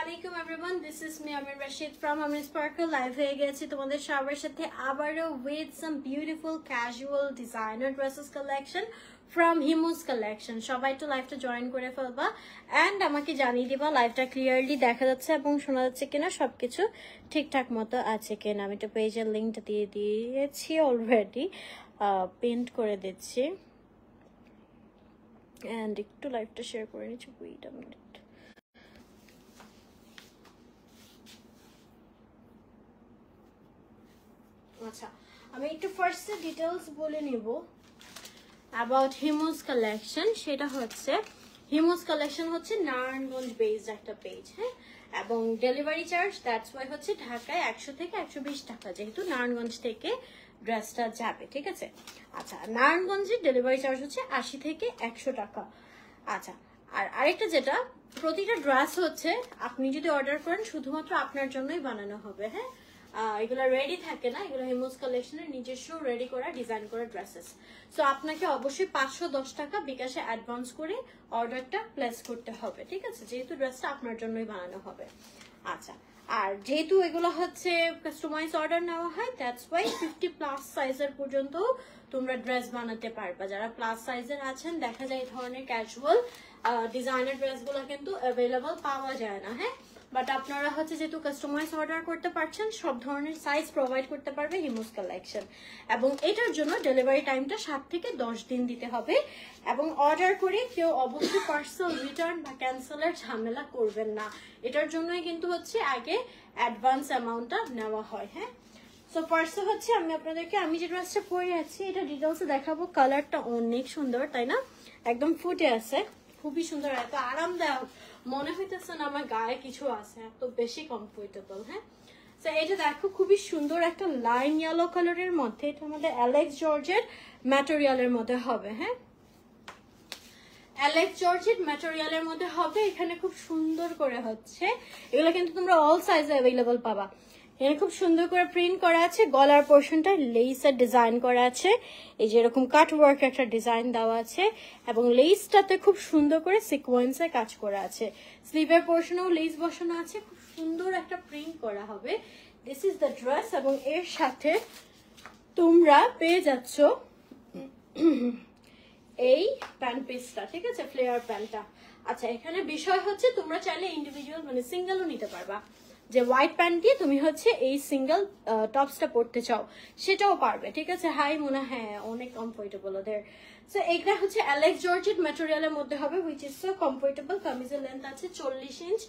Assalamualaikum everyone, this is me Amin Rashid from Amin Sparkle. Live হয়ে গেছি তোমাদের সবার সাথে আবারো with some beautiful casual designer dresses collection from Himus collection. সবাই তো লাইভটা জয়েন করে ফেলবা and আমাকে জানিয়ে দিবা লাইভটা ক্লিয়ারলি দেখা যাচ্ছে এবং শোনা যাচ্ছে কিনা, সবকিছু ঠিকঠাক মতো আছে কিনা। আমি তো পেজের লিংকটা দিয়ে দিয়েছি অলরেডি, পেন্ট করে দিচ্ছি and একটু লাইভটা শেয়ার করে নিচ্ছি। wait a minute. আচ্ছা, আমি একটু ফার্স্ট ডিটেইলস বলে নিব about Himus collection। সেটা হচ্ছে Himus collection হচ্ছে নারায়ণগঞ্জ বেসড একটা পেজ, হ্যাঁ, এবং ডেলিভারি চার্জ দ্যাটস ওয়াই হচ্ছে ঢাকায় 100 থেকে 120 টাকা, যেহেতু নারায়ণগঞ্জ থেকে ড্রেসটা যাবে, ঠিক আছে। আচ্ছা, নারায়ণগঞ্জের ডেলিভারি চার্জ হচ্ছে 80 থেকে 100 টাকা। আচ্ছা, আর আরেকটা যেটা, প্রতিটা ড্রেস হচ্ছে আপনি যদি অর্ডার করেন শুধুমাত্র আপনার জন্যই বানানো হবে, হ্যাঁ, এগুলা রেডি থাকে না, এগুলো হিমুস কালেকশনের নিজস্ব রেডি করা ডিজাইন করা ড্রেসেস। সো আপনাকে অবশ্যই 510 টাকা বিকাশে অ্যাডভান্স করে অর্ডারটা প্লেস করতে হবে, ঠিক আছে, যেহেতু ড্রেসটা আপনার জন্যই বানানো হবে। আচ্ছা, আর যেহেতু এগুলো হচ্ছে কাস্টমাইজ অর্ডার নেওয়া হয় দ্যাটস ওয়াই 50+ সাইজের পর্যন্ত তোমরা ড্রেস বানাতে পারবা। যারা প্লাস সাইজের আছেন, দেখা যায় এই ধরনের ক্যাজুয়াল ডিজাইনার ড্রেসগুলো কিন্তু অ্যাভেলেবল পাওয়া যায় না, হ্যাঁ, বাট আপনারা হচ্ছে যেহেতু কাস্টমাইজ অর্ডার করতে পারছেন, সব ধরনের সাইজ প্রোভাইড করতে পারবে হিমুস কালেকশন। এবং এটার জন্য ডেলিভারি টাইমটা 7 থেকে 10 দিন দিতে হবে। এবং অর্ডার করে কেউ অবশ্যই পার্সেল রিটার্ন বা ক্যান্সেলের ঝামেলা করবেন না, এটার জন্যই কিন্তু হচ্ছে আগে অ্যাডভান্স অ্যামাউন্টটা নেওয়া হয়, হ্যাঁ। সো ফার্স্টে হচ্ছে আমি আপনাদেরকে, আমি যে ড্রেসটা পরে আছি এটা ডিটেলসে দেখাবো। কালারটা অনেক সুন্দর, তাই না, একদম ফুটে আছে, খুবই সুন্দর, এত আরামদায়ক, মনে হইতেছে না আমার গায়ে কিছু আছে, এত বেশি কমফোর্টেবল, হ্যাঁ। তো এটা দেখো খুবই সুন্দর একটা লাইন ইয়েলো কালারের মধ্যে, এটা আমাদের অ্যালেক্স জর্জের ম্যাটেরিয়ালের মধ্যে হবে, হ্যাঁ, অ্যালেক্স জর্জের ম্যাটেরিয়ালের মধ্যে হবে। এখানে খুব সুন্দর করে হচ্ছে, এগুলো কিন্তু তোমরা অল সাইজে অ্যাভেলেবল পাবা। এখানে খুব সুন্দর করে প্রিন্ট করা আছে, গলার পোর্শনটা লেসের ডিজাইন করা আছে, এই যে এরকম কাট ওয়ার্ক একটা ডিজাইন দেওয়া আছে, এবং লেসটাতে খুব সুন্দর করে সিকোয়েন্সে কাজ করা আছে। স্লিভের পোর্শনেও লেস বসানো আছে, খুব সুন্দর একটা প্রিন্ট করা হবে। দিস ইজ দ্য ড্রেস, এবং এর সাথে তোমরা পেয়ে যাচ্ছ এই প্যান্ট পিসটা, ঠিক আছে, ফ্লেয়ার প্যান্টটা। আচ্ছা, এখানে বিষয় হচ্ছে তোমরা চাইলে ইন্ডিভিজুয়াল মানে সিঙ্গেলও নিতে পারবা, যে হোয়াইট প্যান্ট দিয়ে তুমি হচ্ছে এই সিঙ্গেল টপসটা পরতে চাও সেটাও পারবে, ঠিক আছে। হাই মোনা, হ্যাঁ, অনেক কমফোর্টেবল ওদের। সো এইটা হচ্ছে অ্যালেক্স জর্জেট ম্যাটেরিয়ালের মধ্যে হবে, হুইচ ইজ সো কমফোর্টেবল। কামিজের লেন্থ আছে 40 ইঞ্চ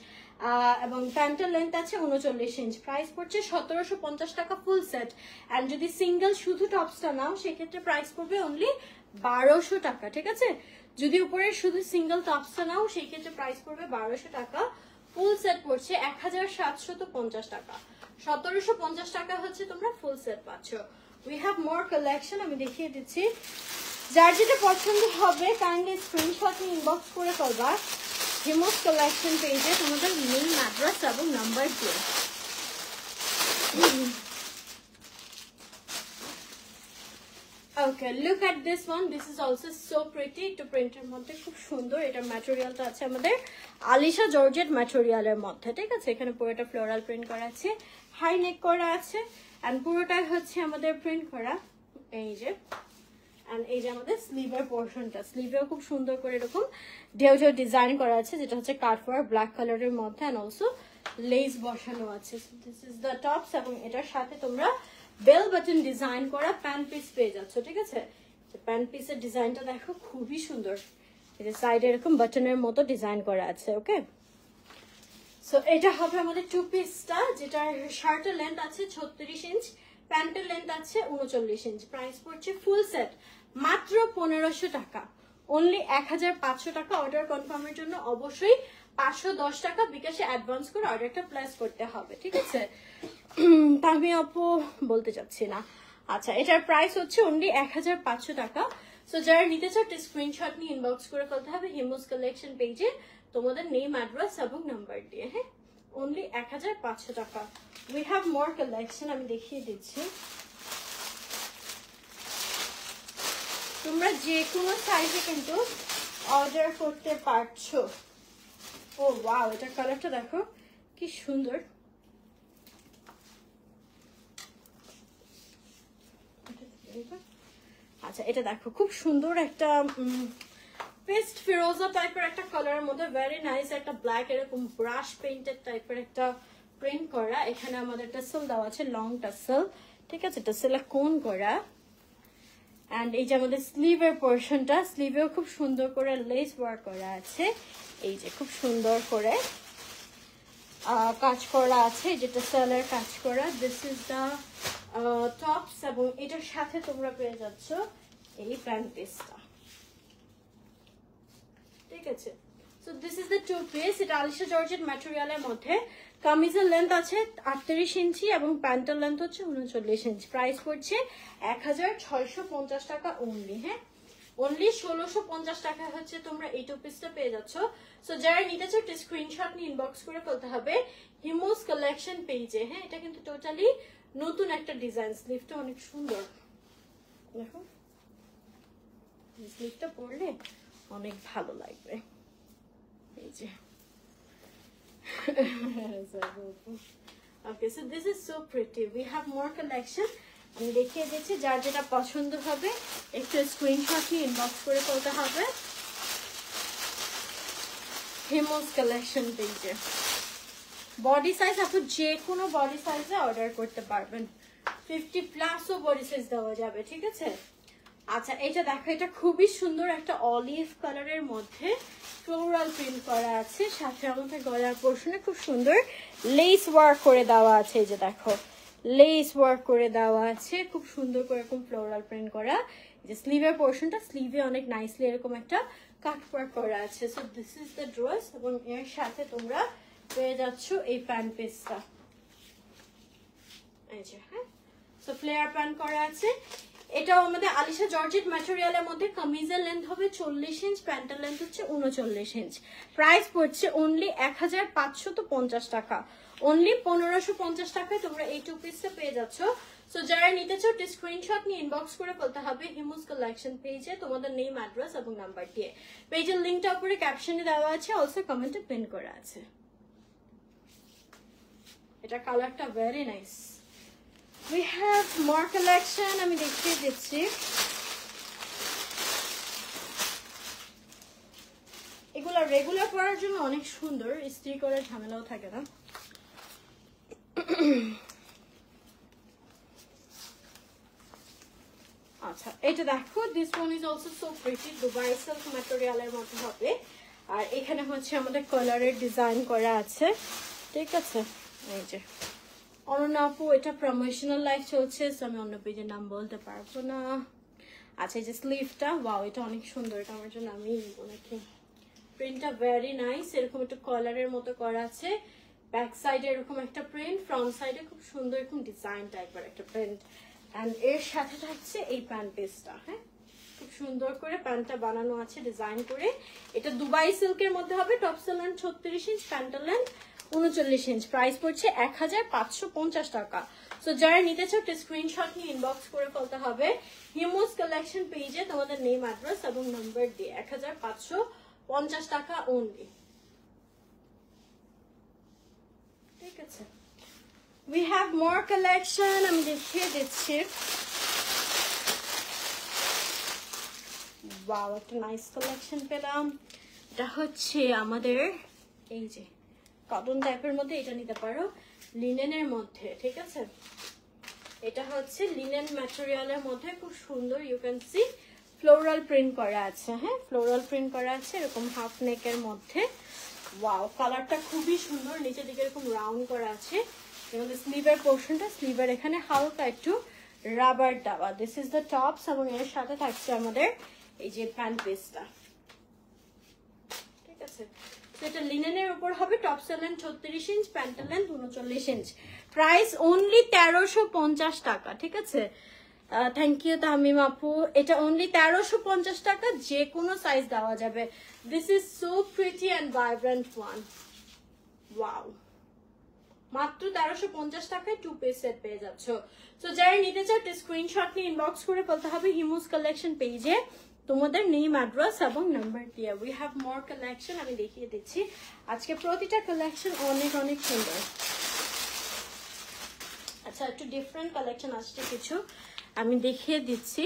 এবং প্যান্টের লেন্থ আছে 39 ইঞ্চ। প্রাইস পড়ছে 1750 টাকা ফুল সেট। অ্যান্ড যদি সিঙ্গেল শুধু টপসটা নাও সেক্ষেত্রে প্রাইস পড়বে অনলি 1200 টাকা, ঠিক আছে। যদি উপরে শুধু সিঙ্গেল টপসটা নাও সেই ক্ষেত্রে প্রাইস পড়বে 1200 টাকা। ফুল সেট পড়ছে 1750 টাকা। 1750 টাকা হচ্ছে তোমরা ফুল সেট পাচ্ছ। উই হ্যাভ মোর কালেকশন, আমি দেখিয়ে দিচ্ছি। যার যেটা পছন্দ হবে কাইন্ডলি স্ক্রিনশট নিয়ে ইনবক্স করে ফেলবা হিমুস কালেকশন পেজে তোমাদের নেম, অ্যাড্রেস এবং নাম্বার দিয়ে। Okay, look at this one, this is also so pretty, একটু প্রিন্টের মধ্যে খুব সুন্দর। এটার ম্যাটেরিয়ালটা আছে আমাদের আলিশা জর্জেট ম্যাটেরিয়ালের মধ্যে, ঠিক আছে। এখানে পুরোটা ফ্লোরাল প্রিন্ট করা আছে, হাই নেক করা আছে, অ্যান্ড পুরোটাই হচ্ছে আমাদের প্রিন্ট করা, এই যে। অ্যান্ড এই যে আমাদের স্লিভের পোর্শনটা, স্লিভেও খুব সুন্দর করে এরকম ঢেউ ঢেউ ডিজাইন করা আছে, যেটা হচ্ছে কাটওয়ার্ক ব্ল্যাক কালারের মধ্যে, অ্যান্ড অলসো লেস বসানো আছে। দিস ইজ দ্য টপস, এবং এটার সাথে তোমরা বেল বাটন ডিজাইন করা প্যান্ট পিস পেয়ে যাচ্ছ, ঠিক আছে। প্যান্ট পিসের ডিজাইনটা দেখো খুবই সুন্দর, এই যে সাইডে এরকম বাটনের মতো ডিজাইন করা আছে, ওকে। সো এটা হবে আমাদের টু পিসটা, যেটার শার্টের লেন্থ আছে 36 ইঞ্চ, প্যান্টের লেন্থ আছে 39 ইঞ্চ। প্রাইস পড়ছে ফুল সেট মাত্র 1500 টাকা, অনলি 1500 টাকা। অর্ডার কনফার্মের জন্য অবশ্যই 510 টাকা বিকাশে অ্যাডভান্স করে অর্ডারটা প্লেস করতে হবে, ঠিক আছে। আমি আপু বলতে চাচ্ছি না। আচ্ছা, এটার প্রাইস হচ্ছে অনলি 1500 টাকা। সো যারা নিতে চাও স্ক্রিনশট নিয়ে ইনবক্স করে ফেলতে হবে হিমুস কালেকশন পেজে তোমাদের নেম, অ্যাড্রেস এবং নাম্বার দিয়ে, হ্যাঁ, অনলি 1500 টাকা। উই হ্যাভ মোর কালেকশন, আমি দেখিয়ে দিচ্ছি। তোমরা যে কোনো সাইজে কিন্তু অর্ডার করতে পারছো। ও ওয়াও, এটার কালারটা দেখো কি সুন্দর। আচ্ছা এটা দেখো খুব সুন্দর একটা পেস্ট ফিরোজা টাইপের একটা কালারের মধ্যে ভেরি নাইস একটা ব্ল্যাক এরকম ব্রাশ পেইন্টেড টাইপের একটা প্রিন্ট করা। এখানে আমাদের টাসেল দেওয়া আছে, লং টাসেল, ঠিক আছে, টাসেলে কোন করা। এন্ড এই যে আমাদের স্লিভের পোর্শনটা, স্লিভেও খুব সুন্দর করে লেস ওয়ার্ক করা আছে, এই যে খুব সুন্দর করে কাজ করা আছে, যেটা সেলের কাজ করা। দিস ইজ দ্য টপস এবং এটার সাথে তোমরা পেয়ে যাচ্ছ এই প্যান্ট পিসটা, ঠিক আছে। So this is the two piece. এটা আলিশা জর্জেট ম্যাটেরিয়ালের মধ্যে। কামিজের লেন্থ আছে 38 ইঞ্চি এবং প্যান্টের লেন্থ হচ্ছে 39 ইঞ্চি। প্রাইস পড়ছে 1650 টাকা অনলি। হ্যাঁ, অনলি 1650 টাকা হচ্ছে তোমরা এই টু পিসটা পেয়ে যাচ্ছ। সো যারা নিতে চাও একটা স্ক্রিনশট নিয়ে ইনবক্স করে ফেলতে হবে হিমোস কালেকশন পেজে। হ্যাঁ, এটা কিন্তু টোটালি নতুন একটা ডিজাইন। স্লিভটা অনেক সুন্দর, দেখো স্লিভটা পরলে অনেক ভালো লাগবে, এই যে। Okay, so this is so pretty. We have more collection. আমি দেখিয়ে দিচ্ছি, যার যেটা পছন্দ হবে একটু স্ক্রিনশট নিয়ে ইনবক্স করে ফেলতে হবে হিমোস কালেকশন পেজে। বডি সাইজ আপনি যে কোনো বডি সাইজে অর্ডার করতে পারবেন, 50+ বডি সাইজ দেওয়া যাবে, ঠিক আছে। আচ্ছা এটা দেখো, এটা খুবই সুন্দর একটা অলিভ কালারের মধ্যে ফ্লোরাল প্রিন্ট করা আছে, সাথে আমাদের গলার পোর্শনে খুব সুন্দর লেস ওয়ার্ক করে দেওয়া আছে। এই যে দেখো লেস ওয়ার্ক করে দেওয়া আছে, খুব সুন্দর করে এরকম ফ্লোরাল প্রিন্ট করা। যে স্লিভের পোর্শনটা, স্লিভে অনেক নাইসলি এরকম একটা কাট ওয়ার্ক করা আছে। So this is the dress এবং এর সাথে তোমরা পেয়ে যাচ্ছ এই প্যান্ট পিসটা, এই যে। হ্যাঁ, সো ফ্লেয়ার প্যান্ট করা আছে। এটাও আমাদের আলিশা জর্জেট ম্যাটেরিয়ালের মধ্যে। কামিজের লেন্থ হবে 40 ইঞ্চ, প্যান্টের লেন্থ হচ্ছে 39 ইঞ্চ। প্রাইস পড়ছে অনলি 1550 টাকা, অনলি 1550 টাকায় তোমরা এই টু পিসটা পেয়ে যাচ্ছ। সো যারা নিতে চাও স্ক্রিনশট নিয়ে ইনবক্স করে বলতে হবে হিমোস কালেকশন পেজে তোমাদের নেম, অ্যাড্রেস এবং নাম্বার দিয়ে। পেজের লিঙ্কটা উপরে ক্যাপশনে দেওয়া আছে, অলসো কমেন্টে পিন করা আছে। এটা কালারটা very nice. We have more collection. আমি দেখিয়ে দিচ্ছি। এগুলা রেগুলার পরার জন্য অনেক সুন্দর, ইস্ত্রি করে ঝামেলাও থাকে না। আচ্ছা এটা দেখো, this one is also so pretty, Dubai silk ম্যাটেরিয়ালের মধ্যে হবে। আর এখানে হচ্ছে আমাদের কালারের ডিজাইন করা আছে, ঠিক আছে। এই যে অনন্যা আপু, এটা প্রমোশনাল লাইফ চলছে, আমি অন্য পেজের নাম বলতে পারবো না। আচ্ছা এই যে স্লিভটা, ওয়াও এটা অনেক সুন্দর, এটা আমার জন্য আমি নাকি। প্রিন্টটা ভেরি নাইস, এরকম একটু কলারের মতো করা আছে। ব্যাক সাইডে এরকম একটা প্রিন্ট, ফ্রন্ট সাইডে খুব সুন্দর এরকম ডিজাইন টাইপের একটা প্রিন্ট। অ্যান্ড এর সাথে থাকছে এই প্যান্ট পিসটা। হ্যাঁ, খুব সুন্দর করে প্যান্টটা বানানো আছে ডিজাইন করে। এটা দুবাই সিল্কের মধ্যে হবে। টপসের লেন্থ 36 ইঞ্চ, প্যান্টের লেন্থ 39 ইঞ্চ। প্রাইস পড়ছে 1550 টাকা। সো যারা নিতে চাও স্ক্রিনশট নিয়ে ইনবক্স করে ফেলতে হবে হিমোস কালেকশন পেজে তোমাদের নেম, অ্যাড্রেস এবং নাম্বার দিয়ে। 1550 টাকা অনলি, ঠিক আছে। We have more collection. আমি দেখিয়ে দিচ্ছি। ওয়াও, একটা নাইস কালেকশন পেলাম। এটা হচ্ছে আমাদের এই যে কটন টাইপের মধ্যে, এটা নিতে পারো লিনেনের মধ্যে, ঠিক আছে। এটা হচ্ছে লিনেন ম্যাটেরিয়ালের মধ্যে, খুব সুন্দর। You can see floral print করা আছে। হ্যাঁ, ফ্লোরাল প্রিন্ট করা আছে এরকম হাফ নেকের মধ্যে। ওয়াও, কালারটা খুবই সুন্দর। নিচের দিকে এরকম রাউন্ড করা আছে। আমাদের স্লিভের পোর্শনটা, স্লিভের এখানে হালকা একটু রাবার দেওয়া। দিস ইজ দ্য টপস এবং এর সাথে থাকছে আমাদের এই যে প্যান্ট পিসটা, ঠিক আছে। এটা লিনেনের উপর হবে। টপসের লেন্থ 36 ইঞ্চ, প্যান্টের লেন্থ 39 ইঞ্চ। প্রাইস অনলি 1350 টাকা, ঠিক আছে। থ্যাংক ইউ তামিম আপু। এটা অনলি 1350 টাকা, যে কোনো সাইজ দেওয়া যাবে। This is so pretty and vibrant one. Wow, মাত্র 1350 টাকায় 2 পিস সেট পেয়ে যাচ্ছ। তো যারা নিতে চাও স্ক্রিনশট নিয়ে ইনবক্স করে বলতে হবে হিমুস কালেকশন পেজে তোমাদের নেম অ্যাড্রেস এবং নাম্বার দিয়ে। উই হ্যাভ মোর কালেকশন, আমি দেখিয়ে দিচ্ছি। আজকে প্রতিটা কালেকশন অনেক অনেক সুন্দর। আচ্ছা, একটু ডিফারেন্ট কালেকশন আসছে কিছু, আমি দেখিয়ে দিচ্ছি।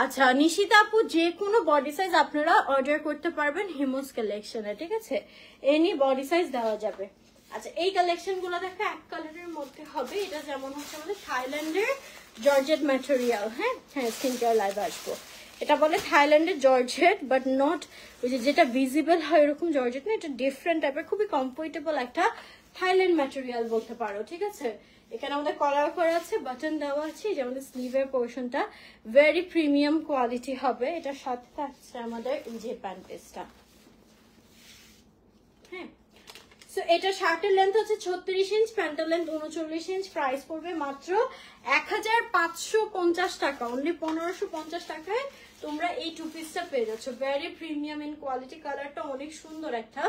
আচ্ছা নিশিতা আপু, যে কোনো বডি সাইজ আপনারা অর্ডার করতে পারবেন হিমুস কালেকশনে, ঠিক আছে? এনি বডি সাইজ দেওয়া যাবে। আচ্ছা, এই কালেকশন গুলো দেখো এক কালারের মধ্যে হবে। এটা যেমন হচ্ছে আমাদের থাইল্যান্ডের জর্জেট ম্যাটেরিয়াল। হ্যাঁ হ্যাঁ, স্কিন কেয়ার লাইভ আসবো। এটা বলে থাইল্যান্ডের জর্জেট, বাট নট ওই যেটা ভিজিবল হয় এরকম জর্জেট না, এটা ডিফারেন্ট টাইপের, খুবই কমফোর্টেবল একটা থাইল্যান্ড ম্যাটেরিয়াল বলতে পারো, ঠিক আছে? এখানে আমাদের কলার করা আছে, বাটন দেওয়া আছে, যে আমাদের স্লিভের পোর্শনটা ভেরি প্রিমিয়াম কোয়ালিটি হবে। এটার সাথে থাকছে আমাদের এই যে প্যান্ট পিসটা। হ্যাঁ, সো এটা শার্টের লেন্থ হচ্ছে 36 ইঞ্চ, প্যান্টের লেন্থ 39 ইঞ্চ। প্রাইস পড়বে মাত্র 1550 টাকা। অনলি 1550 টাকায় তোমরা এই 2 পিসটা পেয়ে যাচ্ছ। Very premium in quality. কালারটা অনেক সুন্দর একটা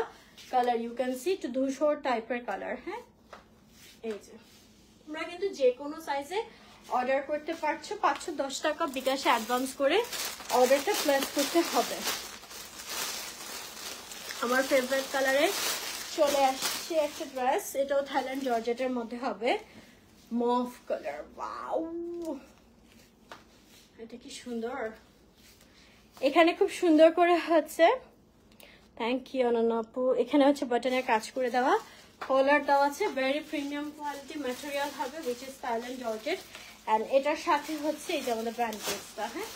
কালার, ইউ ক্যান সি, একটু ধূসর টাইপের কালার। হ্যাঁ, এই যে তোমরা কিন্তু যে কোনো সাইজে অর্ডার করতে পারছো। 510 টাকা বিকাশে অ্যাডভান্স করে অর্ডারটা প্লেস করতে হবে। আমার ফেভারিট কালারে চলে আসছে একটা ড্রেস, এটাও থাইল্যান্ড জর্জেটের মধ্যে হবে, মভ কালার। ওয়াও, এটা কি সুন্দর! এখানে খুব সুন্দর করে হচ্ছে, থ্যাংক ইউ অনন্যা আপু, এখানে হচ্ছে বাটনের কাজ করে দেওয়া, কলার দেওয়া আছে। ভেরি প্রিমিয়াম কোয়ালিটি ম্যাটেরিয়াল হবে, which is Thailand georgette. And এটার সাথে হচ্ছে এই যে আমাদের ব্র্যান্ড ড্রেসটা। হ্যাঁ,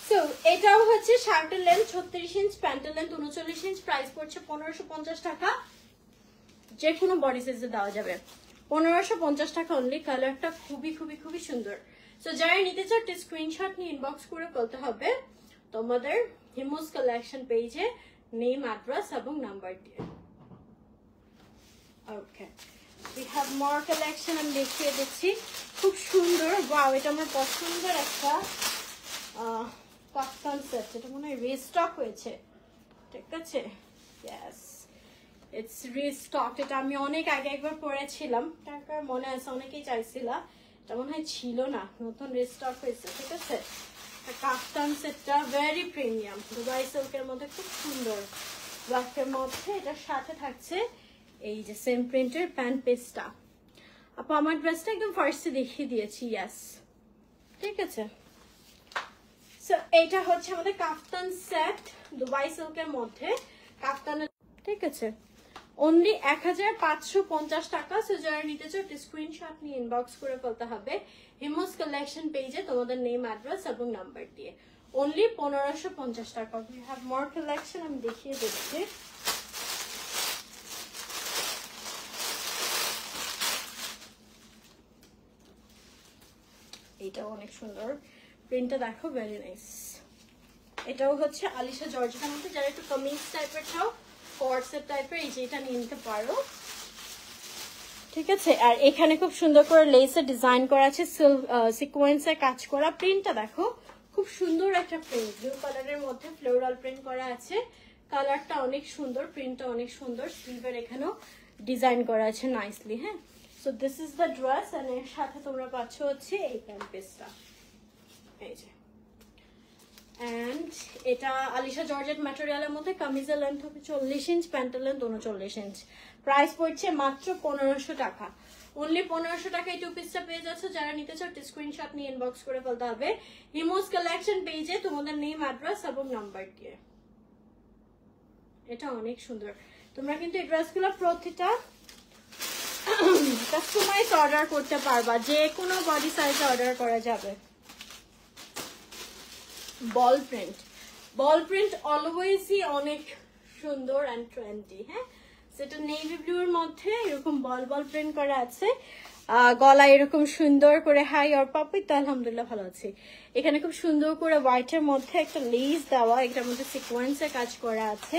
সো এটাও হচ্ছে শার্টের লেন্থ 36 ইঞ্চ, প্যান্টের লেন্থ 39 ইঞ্চ। প্রাইস পড়ছে 1550 টাকা। যে কোনো বডি সাইজে দেওয়া যাবে, 1550 টাকা অনলি। কালারটা খুবই খুবই খুবই সুন্দর। সো যারা নিতে চাও স্ক্রিনশট নিয়ে ইনবক্স করে বলতে হবে তোমাদের হিমুস কালেকশন পেজে নেম অ্যাড্রেস এবং নাম্বার দিয়ে। ওকে, উই হ্যাভ মোর কালেকশন, আমি দেখিয়ে দিচ্ছি। খুব সুন্দর, ওয়াও, এটা আমার পছন্দের একটা কাফতান সেট। এটা মনে হয় রিস্টক হয়েছে, ঠিক আছে? Yes, it's restock. এটা আমি অনেক আগে একবার পরেছিলাম, তার মনে আছে, অনেকেই চাইছিল। এটা মনে হয় ছিল না, নতুন রিস্টক হয়েছে, ঠিক আছে? কাফতান সেটটা ভেরি প্রিমিয়াম, দুবাই সিল্কের মধ্যে, খুব সুন্দর ব্ল্যাকের মধ্যে। এটার সাথে থাকছে এই যে সেম প্রিন্টের প্যান্ট পিসটা। আপু আমার ড্রেসটা একদম ফার্স্টে দেখিয়ে দিয়েছি, ইয়েস, ঠিক আছে? সো এটা হচ্ছে আমাদের কাফতান সেট দুবাই সিল্কের মধ্যে, কাফতানের, ঠিক আছে? অনলি 1550 টাকা। সো যারা নিতে চাও স্ক্রিনশট নিয়ে ইনবক্স করে বলতে হবে হিমুস কালেকশন পেজে তোমাদের নেম অ্যাড্রেস এবং নাম্বার দিয়ে। অনলি 1550 টাকা। উই হ্যাভ মোর কালেকশন, আমি দেখিয়ে দিচ্ছি। এইটাও অনেক সুন্দর, প্রিন্টটা দেখো, ভেরি নাইস। এটাও হচ্ছে আলিশা জর্জেটের মধ্যে। যারা একটু কামিজ টাইপের চাও, কর্সেট টাইপের, এই যে এটা নিয়ে নিতে পারো, ঠিক আছে? আর এখানে খুব সুন্দর করে লেসের ডিজাইন করা আছে, সিকোয়েন্সের কাজ করা। প্রিন্টটা দেখো, খুব সুন্দর একটা প্রিন্ট, ব্লু কালারের মধ্যে ফ্লোরাল প্রিন্ট করা আছে। কালারটা অনেক সুন্দর, প্রিন্টটা অনেক সুন্দর। স্লিভের এখানেও ডিজাইন করা আছে নাইসলি। হ্যাঁ, so this is the dress. আর এর সাথে তোমরা পাচ্ছ হচ্ছে এই প্যান্ট পিসটা, এই যে। এন্ড এটা আলিশা জর্জেট ম্যাটেরিয়ালের মধ্যে, কামিজের লেন্থ হবে 40 ইঞ্চ, প্যান্টের লেন্থ 39 ইঞ্চ। প্রাইস পড়ছে মাত্র 1500 টাকা। অনলি 1500 টাকা এই 2 পিসটা পেয়ে যাচ্ছ। যারা নিতে চাও স্ক্রিনশট নিয়ে ইনবক্স করে বলতে হবে হিমুস কালেকশন পেজে তোমাদের নেম অ্যাড্রেস এবং নাম্বার দিয়ে। এটা অনেক সুন্দর। তোমরা কিন্তু এই ড্রেসগুলো প্রতিটা কাস্টমাইজ অর্ডার করতে পারবা, যে কোনো বডি সাইজে অর্ডার করা যাবে। বল প্রিন্ট অলওয়েজই অনেক সুন্দর অ্যান্ড ট্রেন্ডি। হ্যাঁ, সেটা নেভি ব্লুর মধ্যে এরকম বল প্রিন্ট করা আছে। গলা এরকম সুন্দর করে, হাই আর পাপি তো আলহামদুলিল্লাহ ভালো আছে। এখানে খুব সুন্দর করে হোয়াইটের মধ্যে একটা লেস দেওয়া, এটার মধ্যে সিকোয়েন্সের কাজ করা আছে।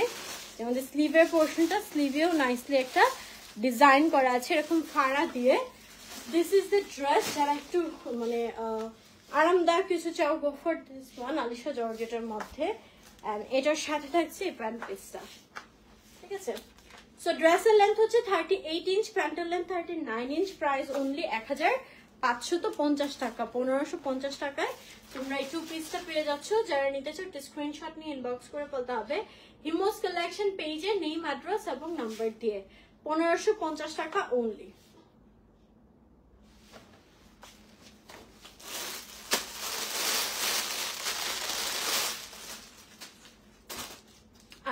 আমাদের স্লিভের পোর্শনটা, স্লিভেও নাইসলি একটা ডিজাইন করা আছে এরকম ফাড়া দিয়ে। This is the dress. যারা একটু মানে আরামদায়ক কিছু চাও, go for this one, Alisha জর্জেটের মধ্যে। এন্ড এটার সাথে থাকছে এই প্যান্ট পিসটা, ঠিক আছে? সো ড্রেসের লেন্থ হচ্ছে 38 ইঞ্চ, প্যান্টের লেন্থ 39 ইঞ্চ, প্রাইস অনলি 1550 টাকা, 1550 টাকায় তোমরা এই 2 পিসটা পেয়ে যাচ্ছ। যারা নিতে চাও একটা স্ক্রিনশট নিয়ে ইনবক্স করে বলতে হবে হিমোস কালেকশন পেজে নেম, অ্যাড্রেস এবং নাম্বার দিয়ে। 1550 টাকা অনলি।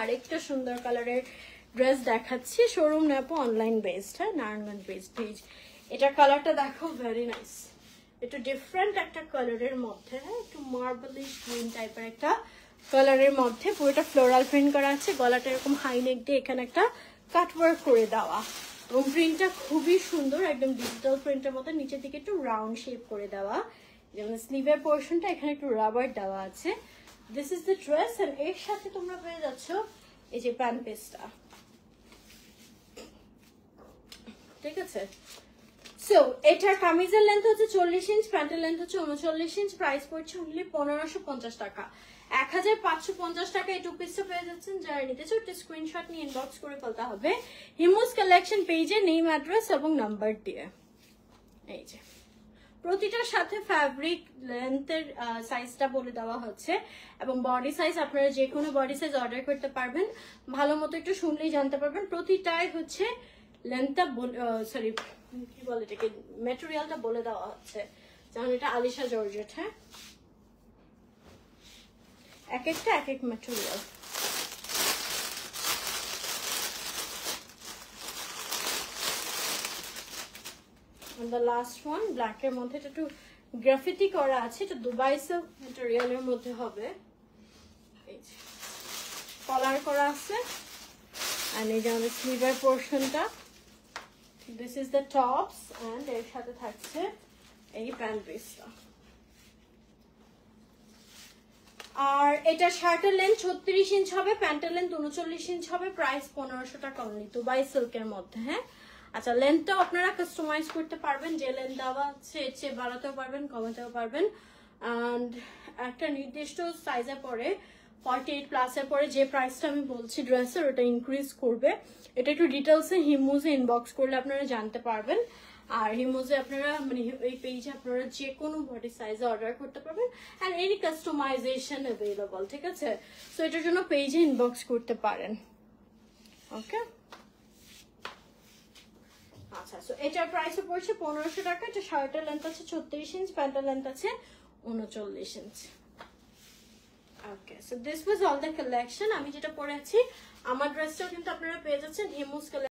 আরেকটা সুন্দর কালারের ড্রেস দেখাচ্ছি, শোরুম নেপো অনলাইন বেসড, হ্যাঁ নারায়ণগঞ্জ বেসড পেজ। এটার কালারটা দেখো ভেরি নাইস, একটু ডিফারেন্ট একটা কালারের মধ্যে, হ্যাঁ একটু মার্বেলিশ গ্রিন টাইপের একটা কালারের মধ্যে, পুরোটা ফ্লোরাল প্রিন্ট করা আছে, গলাটা এরকম হাই নেক দিয়ে এখানে একটা কাটওয়ার্ক করে দেওয়া, এবং প্রিন্টটা খুবই সুন্দর, একদম ডিজিটাল প্রিন্টের মতো, নিচের দিকে একটু রাউন্ড শেপ করে দেওয়া, যেমন স্লিভের পোর্শনটা এখানে একটু রাবার দেওয়া আছে। This is the dress, and এর সাথে তোমরা পেয়ে যাচ্ছ এই যে প্যান্ট পিসটা, ঠিক আছে। সো এটার কামিজের লেন্থ হচ্ছে 40 ইঞ্চ, প্যান্টের লেন্থ হচ্ছে 39 ইঞ্চ, প্রাইস পড়ছে অনলি 1550 টাকা, 1550 টাকা এই 2 পিসটা পেয়ে যাচ্ছেন। যারা নিতে চাও একটা স্ক্রিনশট নিয়ে ইনবক্স করে ফেলতে হবে হিমোস কালেকশন পেজে নেম, অ্যাড্রেস এবং নাম্বার দিয়ে। এই যে প্রতিটার সাথে ফ্যাব্রিক লেন্থের সাইজটা বলে দেওয়া হচ্ছে, এবং বডি সাইজ আপনারা যে কোনো বডি সাইজ অর্ডার করতে পারবেন, ভালো মতো একটু শুনলেই জানতে পারবেন। প্রতিটাই হচ্ছে লেন্থটা সরি কি বলে এটাকে, ম্যাটেরিয়ালটা বলে দেওয়া হচ্ছে, যেমন এটা আলিশা জর্জেট, হ্যাঁ এক একটা এক এক ম্যাটেরিয়াল। দ্য লাস্ট ওয়ান ব্ল্যাকের মধ্যে, এটা একটু গ্রাফিটি করা আছে, এটা দুবাই সিল্ক ম্যাটেরিয়ালের মধ্যে হবে, কলার করা আছে, and এই যে আমাদের স্লিভের পোর্শনটা, this is the tops, and এর সাথে থাকছে এই প্যান্ট পিসটা। আর এটা শার্টের লেন্থ 36 ইঞ্চ হবে, প্যান্টের লেন্থ 39 ইঞ্চ হবে, প্রাইস 1500 টাকা অনলি, দুবাই সিল্কের মধ্যে, হ্যাঁ। আচ্ছা, লেন্থটাও আপনারা কাস্টমাইজ করতে পারবেন, যে লেন্থ দেওয়া আছে এর চেয়ে বাড়াতেও পারবেন, কমাতেও পারবেন, অ্যান্ড একটা নির্দিষ্ট সাইজে পরে 48 প্লাসের পরে যে প্রাইসটা আমি বলছি ড্রেসের, ওটা ইনক্রিজ করবে। এটা একটু ডিটেলসে হিমুজে ইনবক্স করলে আপনারা জানতে পারবেন। আর হিমোজে আপনারা মানে এই পেজে আপনারা যে কোনো বডি সাইজে অর্ডার করতে পারবেন, অ্যান্ড এনি কাস্টমাইজেশন অ্যাভেলেবল, ঠিক আছে। সো এটার জন্য পেজে ইনবক্স করতে পারেন, ওকে। আচ্ছা, সো এটার প্রাইসও পড়ছে 1500 টাকা। এটা শার্টের লেন্থ আছে 36 ইঞ্চ, প্যান্টের লেন্থ আছে 39 inch. Okay, so this was all the collection. আমি যেটা পরে আছি, আমার ড্রেসটাও কিন্তু আপনারা পেয়ে যাচ্ছেন হিমোস কালেকশন।